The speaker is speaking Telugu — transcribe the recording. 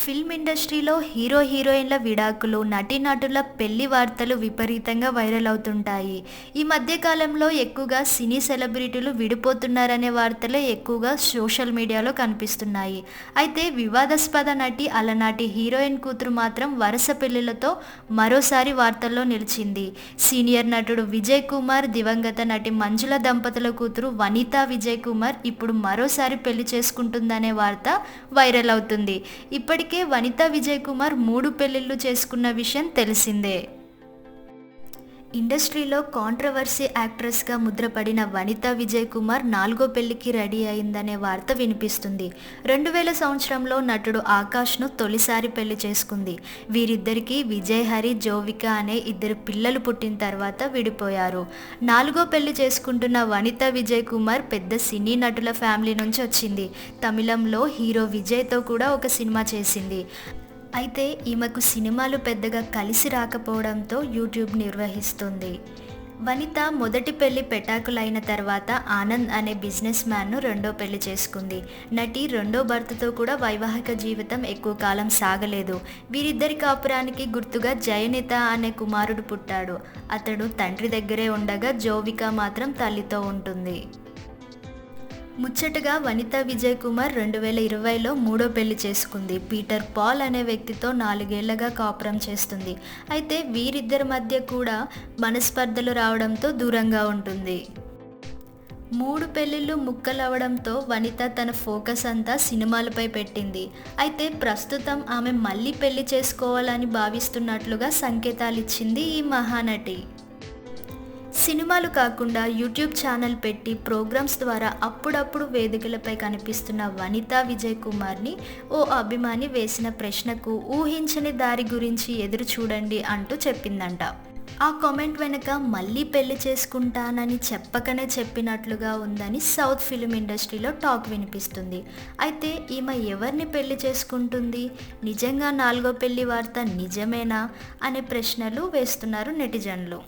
ఫిల్మ్ ఇండస్ట్రీలో హీరో హీరోయిన్ల విడాకులు, నటీనటుల పెళ్లి వార్తలు విపరీతంగా వైరల్ అవుతుంటాయి. ఈ మధ్య కాలంలో ఎక్కువగా సినీ సెలబ్రిటీలు విడిపోతున్నారనే వార్తలే ఎక్కువగా సోషల్ మీడియాలో కనిపిస్తున్నాయి. అయితే వివాదాస్పద నటి అలనాటి హీరోయిన్ కూతురు మాత్రం వరుస పెళ్లిళ్లతో మరోసారి వార్తల్లో నిలిచింది. సీనియర్ నటుడు విజయ్ కుమార్, దివంగత నటి మంజుల దంపతుల కూతురు వనితా విజయ్ కుమార్ ఇప్పుడు మరోసారి పెళ్లి చేసుకుంటుందనే వార్త వైరల్ అవుతుంది. ఇప్పటికే వనితా విజయ్ కుమార్ 3 పెళ్లిళ్లు చేసుకున్న విషయం తెలిసిందే. ఇండస్ట్రీలో కాంట్రవర్సీ యాక్ట్రెస్గా ముద్రపడిన వనితా విజయ్ కుమార్ 4వ పెళ్లికి రెడీ అయిందనే వార్త వినిపిస్తుంది. 2000 సంవత్సరంలో నటుడు ఆకాష్ను తొలిసారి పెళ్లి చేసుకుంది. వీరిద్దరికీ విజయ్ హరి, జోవిక అనే 2 పిల్లలు పుట్టిన తర్వాత విడిపోయారు. 4వ పెళ్లి చేసుకుంటున్న వనితా విజయ్ కుమార్ పెద్ద సినీ నటుల ఫ్యామిలీ నుంచి వచ్చింది. తమిళంలో హీరో విజయ్తో కూడా ఒక సినిమా చేసింది. అయితే ఈమెకు సినిమాలు పెద్దగా కలిసి రాకపోవడంతో యూట్యూబ్ నిర్వహిస్తుంది. వనిత మొదటి పెళ్లి పెటాకులైన తర్వాత ఆనంద్ అనే బిజినెస్ మ్యాన్ను రెండో పెళ్లి చేసుకుంది. నటి రెండో భర్తతో కూడా వైవాహిక జీవితం ఎక్కువ కాలం సాగలేదు. వీరిద్దరి కాపురానికి గుర్తుగా జయనిత అనే కుమారుడు పుట్టాడు. అతడు తండ్రి దగ్గరే ఉండగా జోవిక మాత్రం తల్లితో ఉంటుంది. ముచ్చటగా వనితా విజయ్ కుమార్ 2020లో 3వ పెళ్లి చేసుకుంది. పీటర్ పాల్ అనే వ్యక్తితో 4 ఏళ్లుగా కాపురం చేస్తుంది. అయితే వీరిద్దరి మధ్య కూడా మనస్పర్ధలు రావడంతో దూరంగా ఉంటుంది. 3 పెళ్లిళ్లు ముక్కలవడంతో వనిత తన ఫోకస్ అంతా సినిమాలపై పెట్టింది. అయితే ప్రస్తుతం ఆమె మళ్ళీ పెళ్లి చేసుకోవాలని భావిస్తున్నట్లుగా సంకేతాలిచ్చింది ఈ మహానటి. సినిమాలు కాకుండా యూట్యూబ్ ఛానల్ పెట్టి ప్రోగ్రామ్స్ ద్వారా అప్పుడప్పుడు వేదికలపై కనిపిస్తున్న వనితా విజయ్ కుమార్ని ఓ అభిమాని వేసిన ప్రశ్నకు ఊహించని దారి గురించి ఎదురు చూడండి అంటూ చెప్పిందంట. ఆ కామెంట్ వెనుక మళ్ళీ పెళ్లి చేసుకుంటానని చెప్పకనే చెప్పినట్లుగా ఉందని సౌత్ ఫిల్మ్ ఇండస్ట్రీలో టాక్ వినిపిస్తుంది. అయితే ఈమె ఎవరిని పెళ్లి చేసుకుంటుంది? నిజంగా 4వ పెళ్లి వార్త నిజమేనా అనే ప్రశ్నలు వేస్తున్నారు నెటిజన్లు.